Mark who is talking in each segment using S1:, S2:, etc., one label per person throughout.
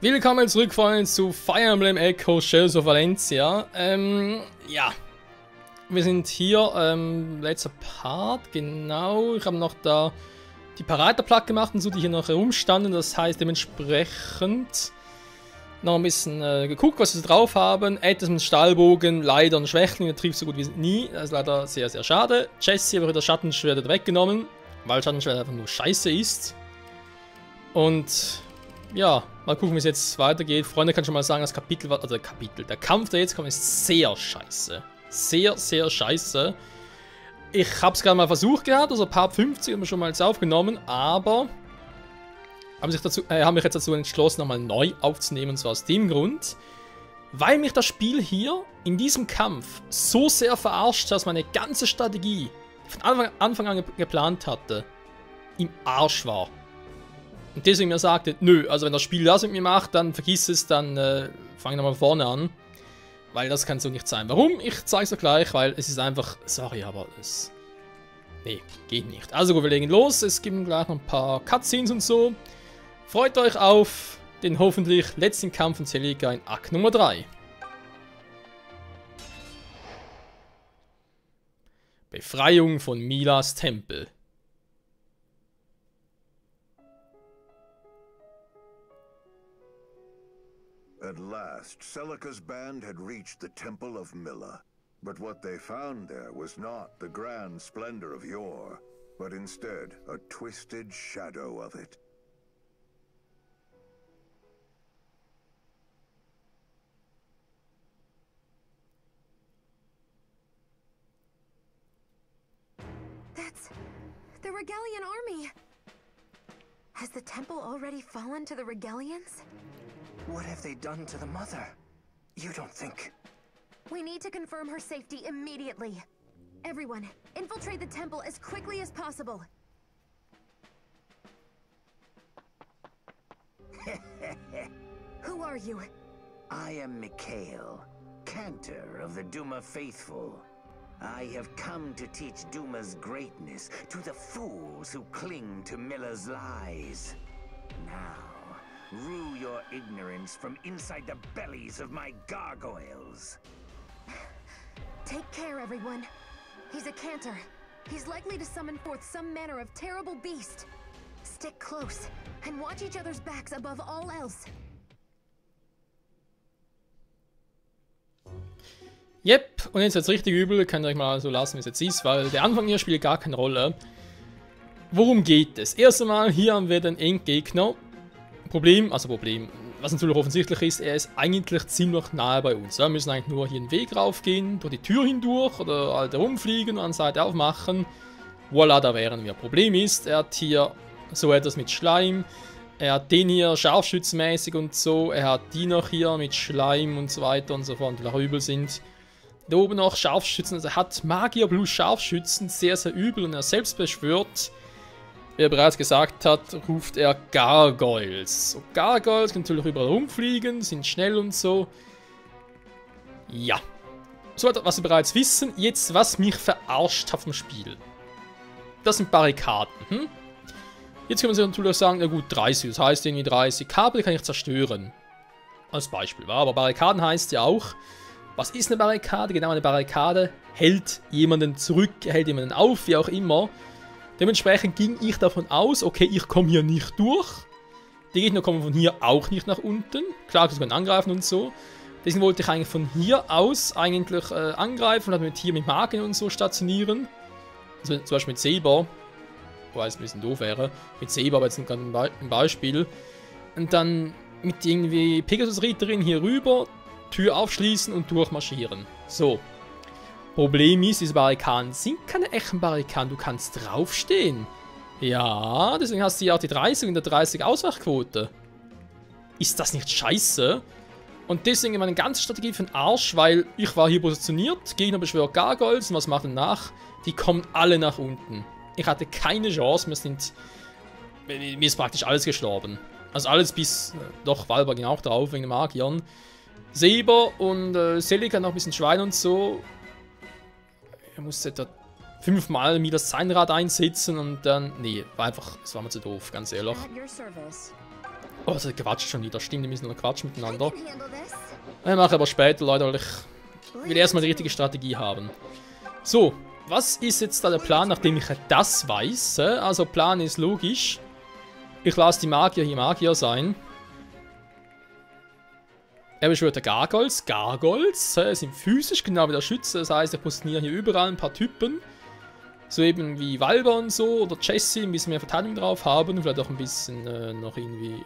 S1: Willkommen zurück, Freunde, zu Fire Emblem Echoes Shadows of Valencia. Ja. Wir sind hier, letzter Part, genau. Ich habe noch da die Paraderplatte gemacht und so, die hier noch herumstanden. Das heißt, dementsprechend noch ein bisschen geguckt, was wir drauf haben. Etwas mit Stahlbogen, leider ein Schwächling, der trifft so gut wie nie. Das ist leider sehr, sehr schade. Jessie habe ich wieder Schattenschwert weggenommen, weil Schattenschwert einfach nur scheiße ist. Und ja, mal gucken, wie es jetzt weitergeht. Freunde, kann schon mal sagen, das der Kampf, der jetzt kommt, ist sehr scheiße. Sehr, sehr scheiße. Ich habe es gerade mal versucht gehabt, also Part 50 haben wir schon mal jetzt aufgenommen, aber haben mich jetzt dazu entschlossen, nochmal neu aufzunehmen, und zwar aus dem Grund, weil mich das Spiel hier in diesem Kampf so sehr verarscht, dass meine ganze Strategie, die ich von Anfang an geplant hatte, im Arsch war. Und deswegen mir sagte, nö, also wenn das Spiel das mit mir macht, dann vergiss es, dann fang nochmal vorne an. Weil das kann so nicht sein. Warum? Ich zeig's euch gleich, weil es ist einfach, sorry, aber es, nee, geht nicht. Also gut, wir legen los, es gibt gleich noch ein paar Cutscenes und so. Freut euch auf den hoffentlich letzten Kampf von Celica in Akt Nummer 3. Befreiung von Milas Tempel.
S2: At last, Celica's band had reached the Temple of Mila. But what they found there was not the grand splendor of yore, but instead a twisted shadow of it.
S3: That's the Regalian army! Has the temple already fallen to the Regalians?
S4: What have they done to the mother? You don't think...
S3: We need to confirm her safety immediately. Everyone, infiltrate the temple as quickly as possible. Who are you?
S4: I am Mikhail, Cantor of the Duma Faithful. I have come to teach Duma's greatness to the fools who cling to Mila's lies. Now, rue your ignorance from inside the bellies of my gargoyles.
S3: Take care, everyone. He's a cantor. He's likely to summon forth some manner of terrible beast. Stick close and watch each other's backs above all else.
S1: Yep, und jetzt wird's richtig übel, könnt ihr euch mal so lassen, wie es jetzt ist, weil der Anfang hier spielt gar keine Rolle. Worum geht es? Erst einmal, hier haben wir den Endgegner. Problem, was natürlich offensichtlich ist, er ist eigentlich ziemlich nahe bei uns. Wir müssen eigentlich nur hier den Weg raufgehen, durch die Tür hindurch oder halt herumfliegen und an der Seite aufmachen. Voila, da wären wir. Problem ist, er hat hier so etwas mit Schleim. Er hat den hier scharfschützenmäßig und so. Er hat die noch hier mit Schleim und so weiter und so fort, die noch übel sind. Da oben noch Scharfschützen. Also er hat Magier plus Scharfschützen, sehr, sehr übel. Und er selbst beschwört, wie er bereits gesagt hat, ruft er Gargoyles. So, Gargoyles können natürlich überall rumfliegen, sind schnell und so. Ja. So, was wir bereits wissen. Jetzt, was mich verarscht hat vom Spiel. Das sind Barrikaden. Jetzt können wir natürlich sagen, na gut, 30. Das heißt irgendwie 30 Kabel kann ich zerstören. Als Beispiel. Aber Barrikaden heißt ja auch, was ist eine Barrikade? Genau, eine Barrikade hält jemanden zurück, hält jemanden auf, wie auch immer. Dementsprechend ging ich davon aus, okay, ich komme hier nicht durch. Die Gegner kommen von hier auch nicht nach unten. Klar, sie können angreifen und so. Deswegen wollte ich eigentlich von hier aus eigentlich angreifen und hier mit Magien und so stationieren. Also zum Beispiel mit Saber. Wobei es ein bisschen doof wäre. Mit Saber, aber jetzt ein Beispiel. Und dann mit irgendwie Pegasus-Ritterin hier rüber, Tür aufschließen und durchmarschieren. So. Problem ist, diese Barrikaden sind keine echten Barrikaden. Du kannst draufstehen. Ja, deswegen hast du ja auch die 30 und der 30 Ausweichquote. Ist das nicht scheiße? Und deswegen meine ganze Strategie für den Arsch, weil ich war hier positioniert, Gegner beschwört Gargoyles und was macht danach? Die kommen alle nach unten. Ich hatte keine Chance, mir ist praktisch alles gestorben. Also alles bis, doch, Valba ging auch drauf, wegen den Magiern. Saber und Celica noch ein bisschen Schwein und so. Er musste da 5-mal mir das Zahnrad einsetzen und dann, nee, war einfach, das war mir zu doof, ganz ehrlich. Oh, das quatscht schon wieder. Stimmt, die müssen noch quatschen
S3: I
S1: miteinander.
S3: can handle this.
S1: Ich mache aber später, Leute, weil ich will erstmal die richtige Strategie haben. So, was ist jetzt da der Plan, nachdem ich das weiß? Also, Plan ist logisch. Ich lasse die Magier hier Magier sein. Er beschwört der Gargoyles. Gargoyles sind physisch, genau wie der Schütze. Das heißt, er positioniert hier überall ein paar Typen. So eben wie Valba und so. Oder Jessie, ein bisschen mehr Verteidigung drauf haben. Und vielleicht auch ein bisschen noch irgendwie...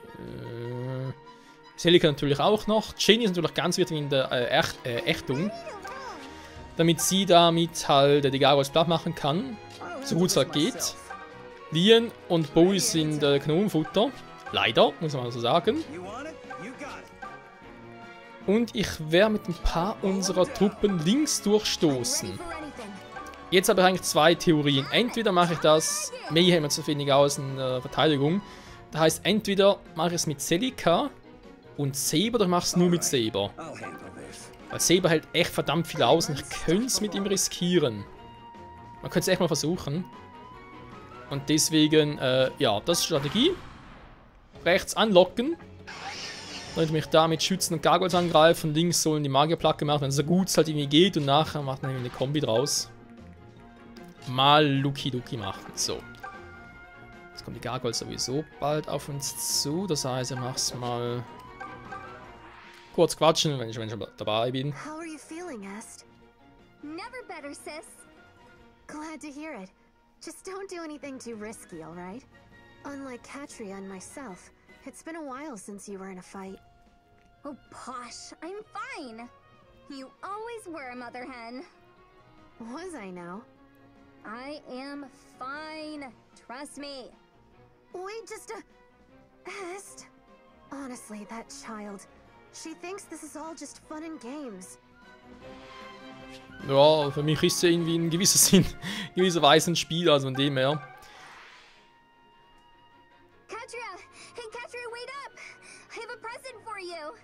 S1: Celica natürlich auch noch. Jenny ist natürlich ganz wichtig in der Ächtung. Damit sie damit halt die Gargoyles platt machen kann. So gut es halt geht. Lien und Bowie sind Kanonenfutter. Leider, muss man so sagen. Und ich werde mit ein paar unserer Truppen links durchstoßen.
S3: Ready for anything.
S1: Jetzt habe ich eigentlich zwei Theorien. Entweder mache ich das, Mayhem hat zu wenig aus in der Verteidigung. Das heißt, entweder mache ich es mit Celica und Saber, oder ich mache es nur mit Saber. Weil Saber hält echt verdammt viel aus und ich könnte es mit ihm riskieren. Man könnte es echt mal versuchen. Und deswegen, ja, das ist die Strategie. Rechts anlocken. Dann mich da mit Schützen und Gargoyles angreifen. Links sollen die Magierplatte gemacht werden, so gut es halt irgendwie geht. Und nachher macht man eine Kombi draus. Mal Luki Luki machen. So. Jetzt kommen die Gargoyles sowieso bald auf uns zu. Das heißt, ich mach's mal kurz quatschen, wenn ich schon dabei bin.
S3: How are you feeling, Est? Never better, sis. Glad to hear it. Just don't do anything too risky, alright? Unlike Katria and myself, it's been a while since you were in a fight.
S5: Oh, posh. I'm fine. You always were, Mother Hen.
S3: Was I now?
S5: I am fine. Trust me.
S3: Wait, just Est? Honestly, that child. She thinks this is all just fun and games.
S1: Ja, für mich ist es irgendwie in gewisser Sinn, gewisserweise ein Spiel, also von dem her.
S5: Katria! Hey, Katria, wait up! I have a present for you.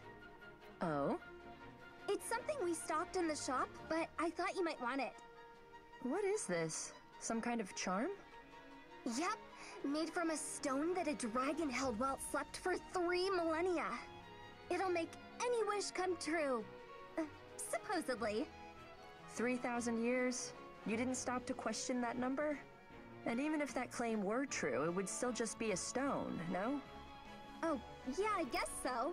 S6: Oh?
S5: It's something we stocked in the shop, but I thought you might want it.
S6: What is this? Some kind of charm?
S5: Yep, made from a stone that a dragon held while it slept for 3 millennia. It'll make any wish come true. Supposedly.
S6: 3,000 years? You didn't stop to question that number? And even if that claim were true, it would still just be a stone, no?
S5: Oh, yeah, I guess so.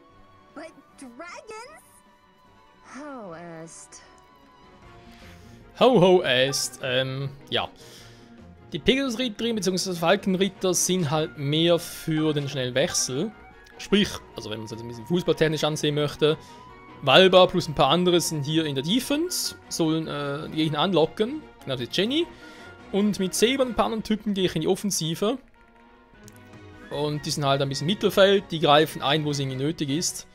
S5: But dragons?
S6: Oh, Est.
S1: Ho ho Est, ja. Die Pegasus-Ritterin bzw. Falkenritter sind halt mehr für den schnellen Wechsel. Sprich, also wenn man es ein bisschen fußballtechnisch ansehen möchte, Valba plus ein paar andere sind hier in der Defense, sollen die Gegner anlocken, genau wie Jenny. Und mit Saber und ein paar anderen Typen gehe ich in die Offensive. Und die sind halt ein bisschen Mittelfeld, die greifen ein, wo es irgendwie nötig ist.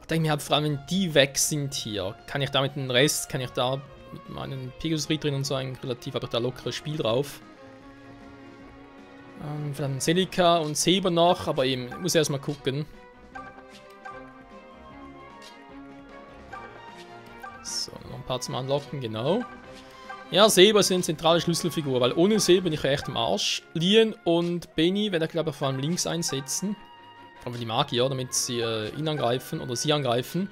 S1: Ich denke mir halt, vor allem wenn die weg sind hier, kann ich da mit dem Rest, kann ich da mit meinen Pegasus-Ritterin und so ein relativ, aber da lockeres Spiel drauf. Dann Celica und Saber noch, aber eben, ich muss erstmal gucken. So, noch ein paar zum Anlocken, genau. Ja, Saber sind eine zentrale Schlüsselfigur, weil ohne Saber bin ich echt im Arsch. Lien und Benny werde ich glaube ich vor allem links einsetzen. Vor allem die Magier, damit sie ihn angreifen oder sie angreifen.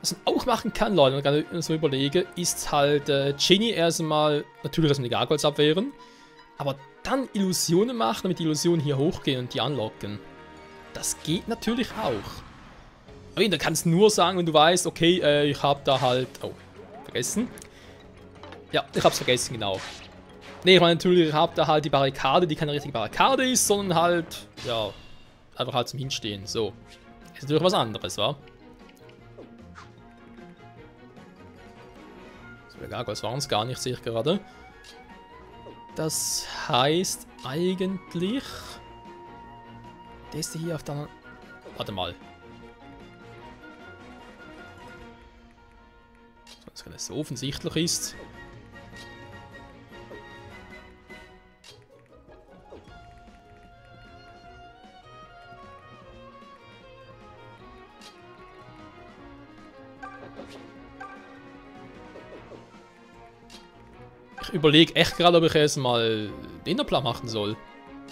S1: Was man auch machen kann, Leute, wenn ich gerade so überlege, ist halt Jenny erstmal natürlich erstmal die Gargoyles abwehren. Aber dann Illusionen machen, damit die Illusionen hier hochgehen und die anlocken. Das geht natürlich auch. Aber da kannst du nur sagen, wenn du weißt, okay, ich habe da halt... Oh, vergessen. Ja, ich hab's vergessen, genau. Ne, ich meine natürlich, ich habe da halt die Barrikade, die keine richtige Barrikade ist, sondern halt, ja, einfach halt zum Hinstehen. So. Ist natürlich was anderes, wa? So, der Gargoyles waren es gar nicht, sehe ich gerade. Das heißt eigentlich... Der ist hier auf der anderen... Warte mal. Wenn es so offensichtlich ist. Ich überlege echt gerade, ob ich erstmal den Plan machen soll.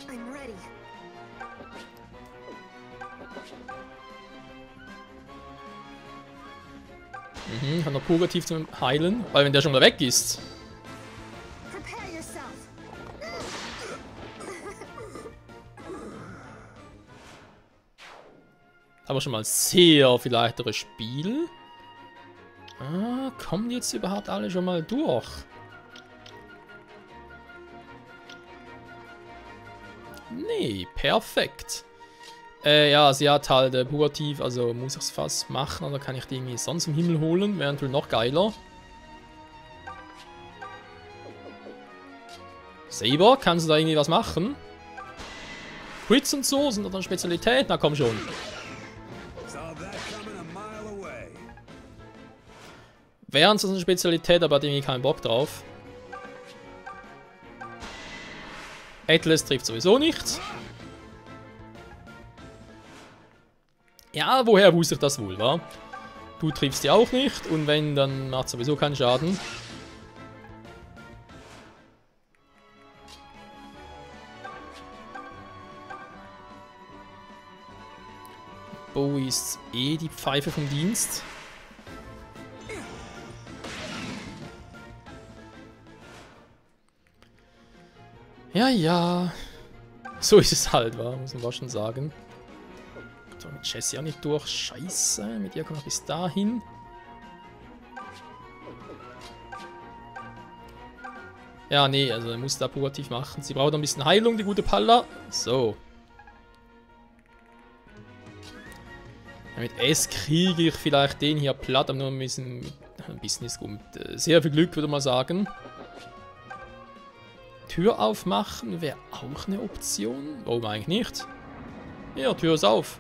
S3: I'm ready.
S1: Kann noch Purgativ zum Heilen, weil wenn der schon mal weg ist.
S5: Prepare yourself.
S1: Aber schon mal sehr viel leichteres Spiel. Kommen jetzt überhaupt alle schon mal durch? Nee, perfekt. Ja, sie hat halt Purgativ, also muss ich es fast machen, oder kann ich die irgendwie sonst im Himmel holen, wäre natürlich noch geiler. Saber, kannst du da irgendwie was machen? Crits und so sind dann Spezialität, na komm schon. Wären so eine Spezialität, aber hat irgendwie keinen Bock drauf. Atlas trifft sowieso nicht. Ja, woher wusste ich das wohl, wa? Du triffst ja auch nicht und wenn, dann macht sowieso keinen Schaden. Bowie ist eh die Pfeife vom Dienst. Ja, ja. So ist es halt, wa? Muss man was schon sagen. So, mit Jessie auch nicht durch. Scheiße, mit ihr kommen wir bis dahin. Ja, nee, also er muss da Purgativ machen. Sie braucht ein bisschen Heilung, die gute Palla. So. Ja, mit S kriege ich vielleicht den hier platt, aber nur ein bisschen ist gut. Sehr viel Glück, würde man sagen. Tür aufmachen wäre auch eine Option. Warum eigentlich nicht? Ja, Tür ist auf.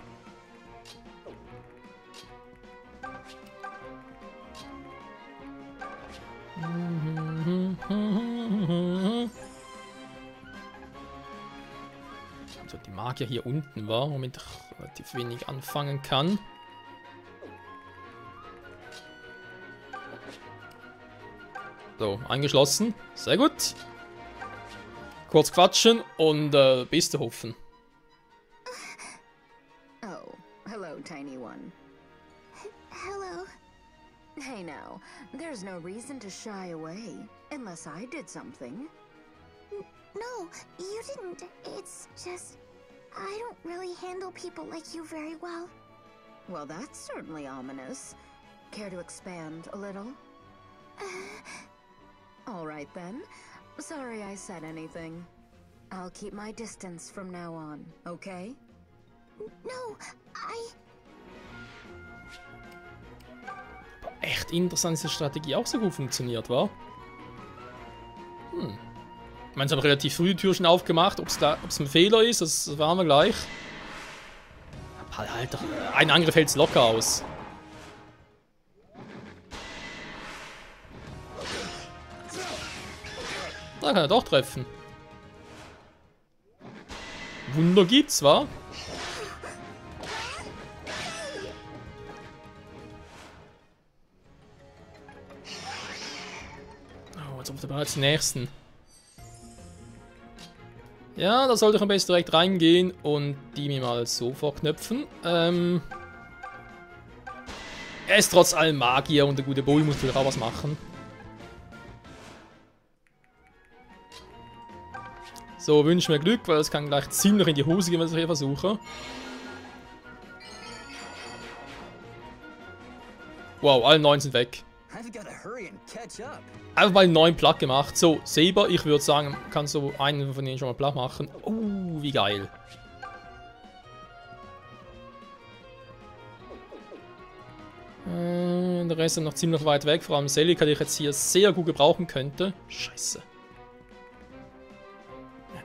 S1: Also die Magier hier unten war, womit ich relativ wenig anfangen kann. So, eingeschlossen. Sehr gut. Kurz quatschen und Beste hoffen.
S7: Oh, hello, tiny one.
S5: Hello.
S7: Hey now, there's no reason to shy away, unless I did something.
S5: No, you didn't. It's just... I don't really handle people like you very well.
S7: Well, that's certainly ominous. Care to expand a little? All right then. Sorry I said anything. I'll keep my distance from now on, okay?
S5: No,
S1: Echt interessant, dass die Strategie auch so gut funktioniert, wa? Ich meine, sie haben relativ früh die Tür schon aufgemacht. Ob es ein Fehler ist, das erfahren wir gleich. Aber halt, ein Angriff hält es locker aus. Da kann er doch treffen. Wunder gibt's, wa? Oh, jetzt auf der bereits nächsten. Ja, da sollte ich am besten direkt reingehen und die mir mal so vorknöpfen. Er ist trotz allem Magier und der gute Bowie muss natürlich auch was machen. So, wünsche mir Glück, weil es kann gleich ziemlich in die Hose gehen, wenn ich hier versuche. Wow, alle 9 sind weg. Einfach mal 9 platt gemacht. So, Saber, ich würde sagen, kannst du einen von denen schon mal platt machen. Oh, wie geil. Der Rest ist noch ziemlich weit weg, vor allem Celica, die ich jetzt hier sehr gut gebrauchen könnte. Scheiße.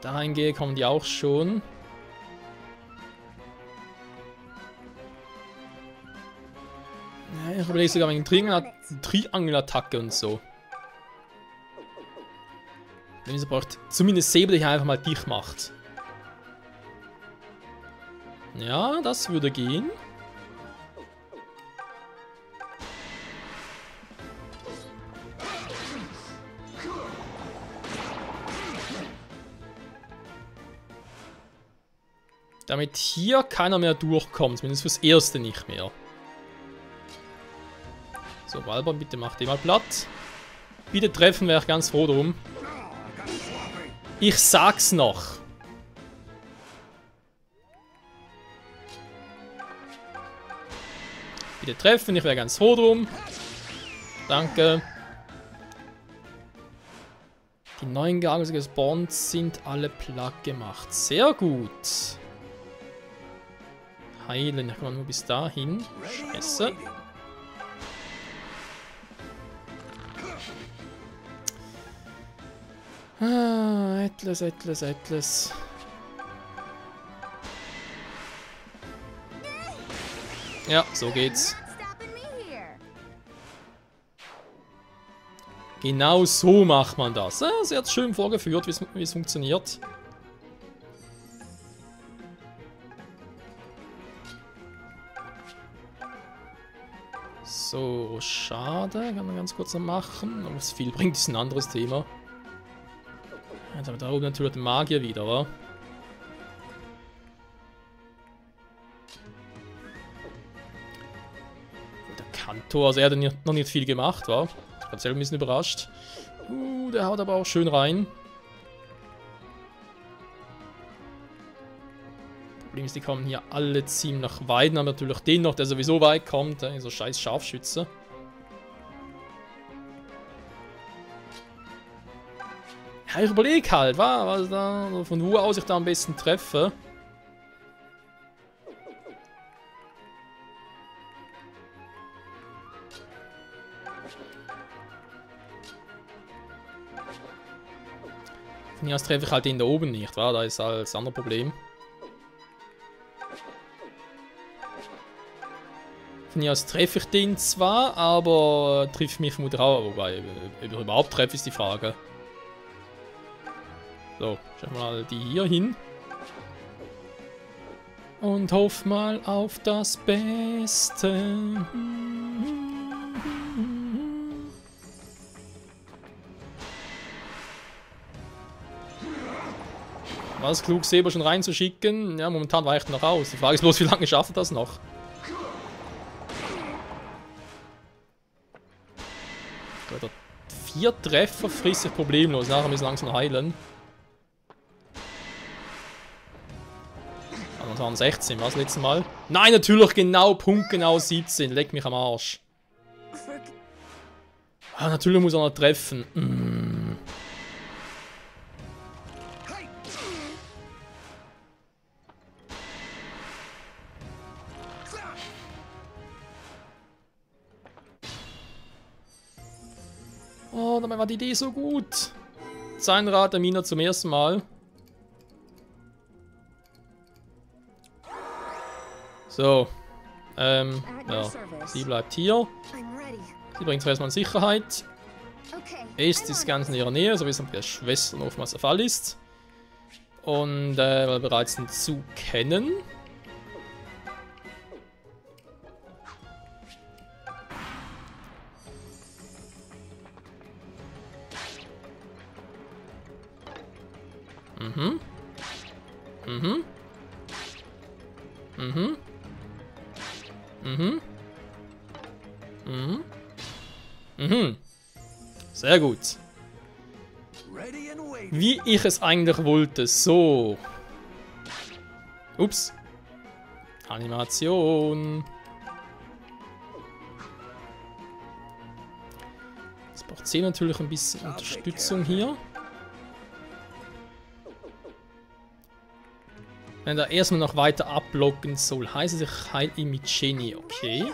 S1: Da reingehe, kommen die auch schon. Ja, ich überlege sogar wegen Triangelattacke und so. Wenn ihr braucht, zumindest Säbel, der hier einfach mal dicht macht. Ja, das würde gehen. Damit hier keiner mehr durchkommt, zumindest fürs Erste nicht mehr. So, Walbern, bitte mach die mal platt. Bitte treffen, wäre ich ganz froh drum. Ich sag's noch. Bitte treffen, ich wäre ganz froh drum. Danke. Die neuen Gargos gespawnt sind alle platt gemacht. Sehr gut. Heilen, ich kann nur bis dahin. Scheiße. Ah, etwas. Ja, so geht's. Genau so macht man das. Sie hat es schön vorgeführt, wie es funktioniert. So, schade. Kann man ganz kurz noch machen. Aber was viel bringt, ist ein anderes Thema. Jetzt haben wir da oben natürlich den Magier wieder, wa? Der Kantor, also er hat noch nicht viel gemacht, wa? Ich bin selber ein bisschen überrascht. Der haut aber auch schön rein. Problem ist, die kommen hier alle ziemlich weit. Dann haben wir natürlich den noch, der sowieso weit kommt. So scheiß Scharfschütze. Ja, ich überlege halt, was da, von wo aus ich da am besten treffe. Von hier aus treffe ich halt den da oben nicht, wa? Da ist halt das andere Problem. Von hier aus treffe ich den zwar, aber trifft mich vermutlich auch. Wobei, ob ich überhaupt treffe, ist die Frage. So, schauen wir mal die hier hin. Und hoff mal auf das Beste. War es klug, Saber schon reinzuschicken? Ja, momentan weicht er noch aus. Die Frage ist bloß, wie lange schafft er das noch? Gut, 4 Treffer frisst sich problemlos. Nachher müssen wir langsam heilen. Das waren 16, war das letzte Mal? Nein, natürlich genau, punktgenau 17. Leck mich am Arsch. Ah, natürlich muss er noch treffen. Oh, dabei war die Idee so gut. Zahnrad der Mina zum ersten Mal. So. Ja. Sie bleibt hier. Sie bringt zuerst mal in Sicherheit. Est ist ganz in ihrer Nähe, so wie es bei der Schwester oftmals der Fall ist. Und weil wir bereits den Zug kennen. Sehr gut. Wie ich es eigentlich wollte. So. Ups. Animation. Jetzt braucht sie natürlich ein bisschen Unterstützung hier. Wenn er erstmal noch weiter abblocken soll, heißt es, ich heile ihn mit Jenny, okay.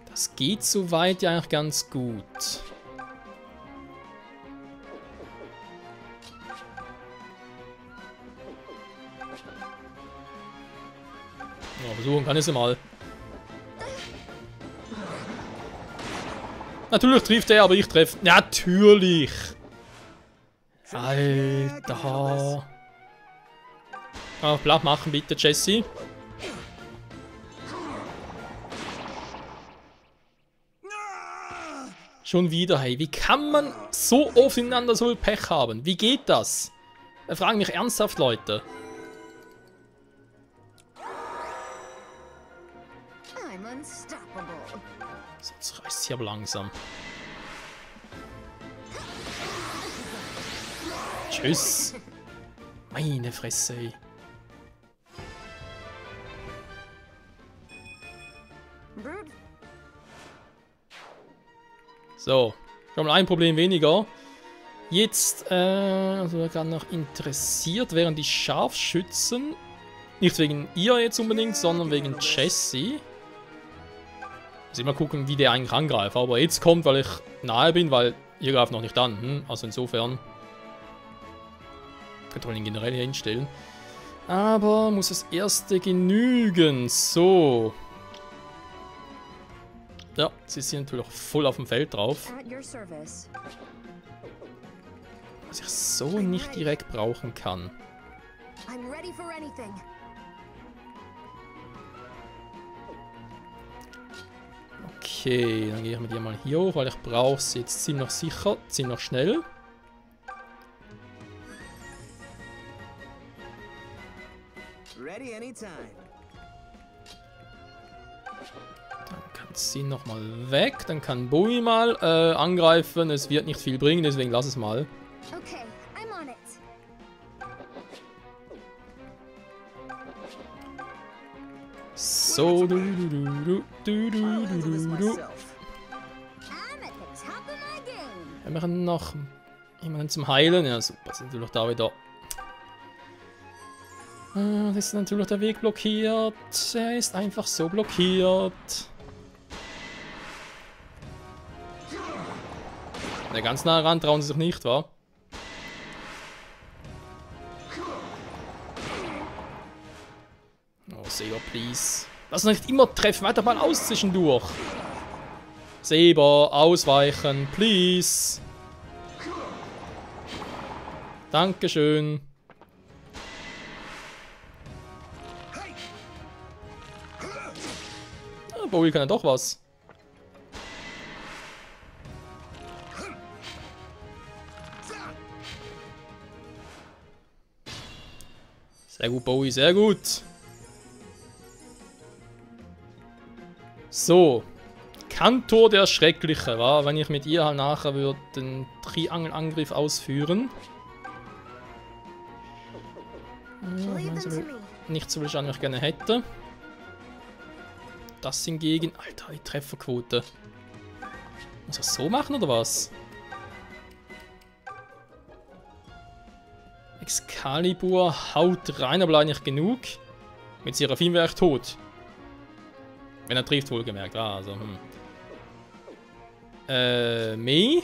S1: Das geht soweit ja eigentlich ganz gut. Ja, versuchen kann ich es mal. Natürlich trifft er, aber ich treffe. Natürlich! Alter. Ah, platt machen bitte, Jesse. Schon wieder, hey. Wie kann man so oft ineinander so viel Pech haben? Wie geht das? Da fragen mich ernsthaft Leute. So, jetzt reißt sie aber langsam. Tschüss. Meine Fresse, ey. So, schon mal ein Problem weniger. Jetzt, also gerade noch interessiert wären die Scharfschützen. Nicht wegen ihr jetzt unbedingt, sondern wegen Jesse. Muss mal gucken, wie der eigentlich angreift. Aber jetzt kommt, weil ich nahe bin, weil ihr greift noch nicht an. Also insofern. Könnte man ihn generell hier hinstellen. Aber muss das erste genügen. So. Ja, sie sind natürlich auch voll auf dem Feld drauf. Was ich so nicht direkt brauchen kann. Okay, dann gehe ich mit ihr mal hier hoch, weil ich brauche sie jetzt ziemlich sicher, ziemlich schnell. Dann kann sie nochmal weg, dann kann Bowie mal angreifen. Es wird nicht viel bringen, deswegen lass es mal.
S5: Okay, I'm on it.
S1: So, du. Wir machen noch jemanden zum Heilen. Ja, super, sind natürlich da wieder. Das ist natürlich der Weg blockiert. Er ist einfach so blockiert. Der ganz nah ran trauen sie sich nicht, wa? Oh, Saber, please. Lass uns nicht immer treffen. Weiter mal aus zwischendurch. Saber, ausweichen, please. Dankeschön. Ah, Bowie kann ja doch was. Sehr gut, Bowie, sehr gut. So. Kantor der Schreckliche, wa? Wenn ich mit ihr halt nachher würde den Triangelangriff ausführen. Nicht so viel ich gerne hätte. Das hingegen. Alter, die Trefferquote. Muss ich das so machen oder was? Excalibur haut rein, aber leider nicht genug. Mit Seraphim wäre ich tot. Wenn er trifft, wohlgemerkt. Ah, also, Mei?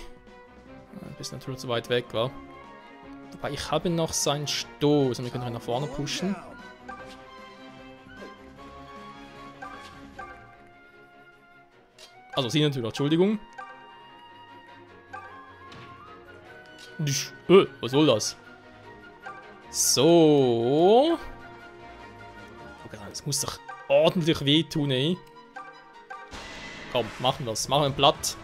S1: Du bist natürlich zu weit weg, wa? Wobei, ich habe noch seinen Stoß und wir können ihn nach vorne pushen. Also, sie natürlich, Entschuldigung. Was soll das? So. Das muss doch ordentlich wehtun, ey. Komm, machen wir das. Machen wir ein Blatt.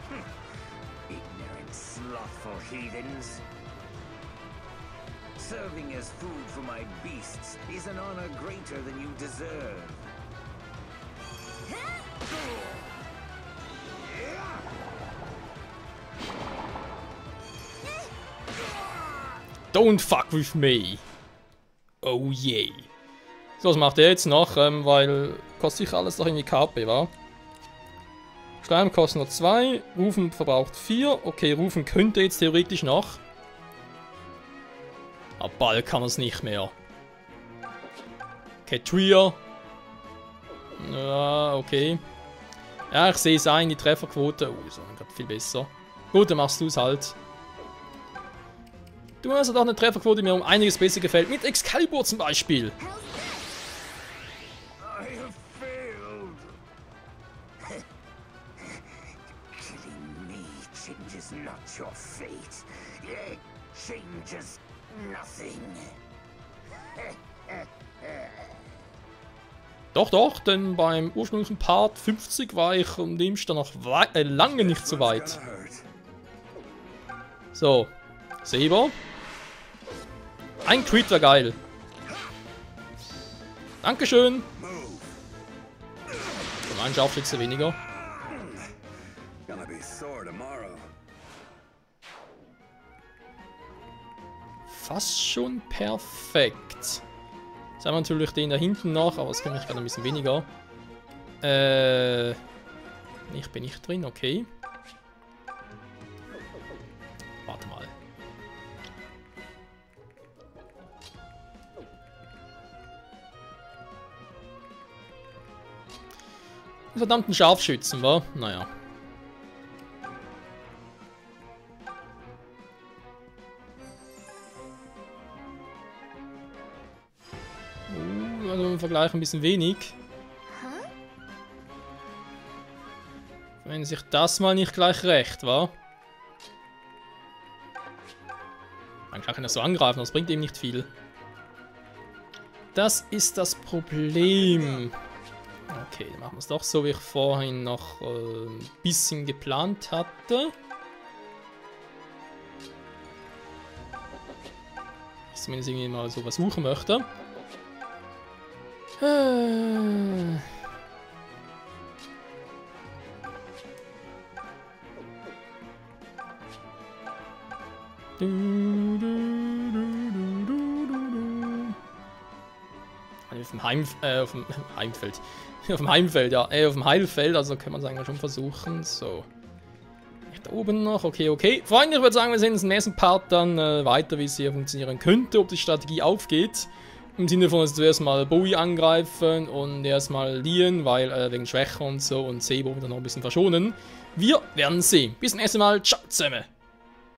S4: Serving as food for my beasts is an honor greater than you deserve.
S1: Don't fuck with me. Oh je. So, was macht er jetzt noch? Weil kostet sich alles doch irgendwie KP, wa? Schleim kostet nur 2, Rufen verbraucht 4. Okay, Rufen könnte jetzt theoretisch noch. Aber bald kann er es nicht mehr. Ketria. Ja, okay. Ja, ich sehe es ein, die Trefferquote. Oh, ist gerade viel besser. Gut, dann machst du es halt. Du hast doch eine Trefferquote, die mir um einiges besser gefällt. Mit Excalibur zum Beispiel. Doch, doch, denn beim ursprünglichen Part 50 war ich und dem stand noch lange nicht so weit. So. Saber. Ein Crit wäre geil. Dankeschön. Ein Scharfschütze weniger. Fast schon perfekt. Jetzt haben wir natürlich den da hinten noch, aber das komme ich gerade ein bisschen weniger. Ich bin nicht drin, okay. Warte mal. Verdammten Scharfschützen, wa? Naja. Also im Vergleich ein bisschen wenig. Wenn sich das mal nicht gleich recht, wa? Eigentlich kann er so angreifen, das bringt ihm nicht viel. Das ist das Problem. Okay, dann machen wir es doch so, wie ich vorhin noch ein bisschen geplant hatte. Ich zumindest irgendwie mal so was suchen möchte. Auf dem Heimfeld. Auf dem Heimfeld, ja. Auf dem Heilfeld, also kann man es eigentlich schon versuchen. So. Da oben noch, okay, okay. Freunde, ich würde sagen, wir sehen uns im nächsten Part dann weiter, wie es hier funktionieren könnte, ob die Strategie aufgeht. Im Sinne von, dass wir zuerst mal Bowie angreifen und erstmal Lien, weil wegen Schwäche und so und Sebo dann noch ein bisschen verschonen. Wir werden sehen. Bis zum nächsten Mal. Ciao zusammen.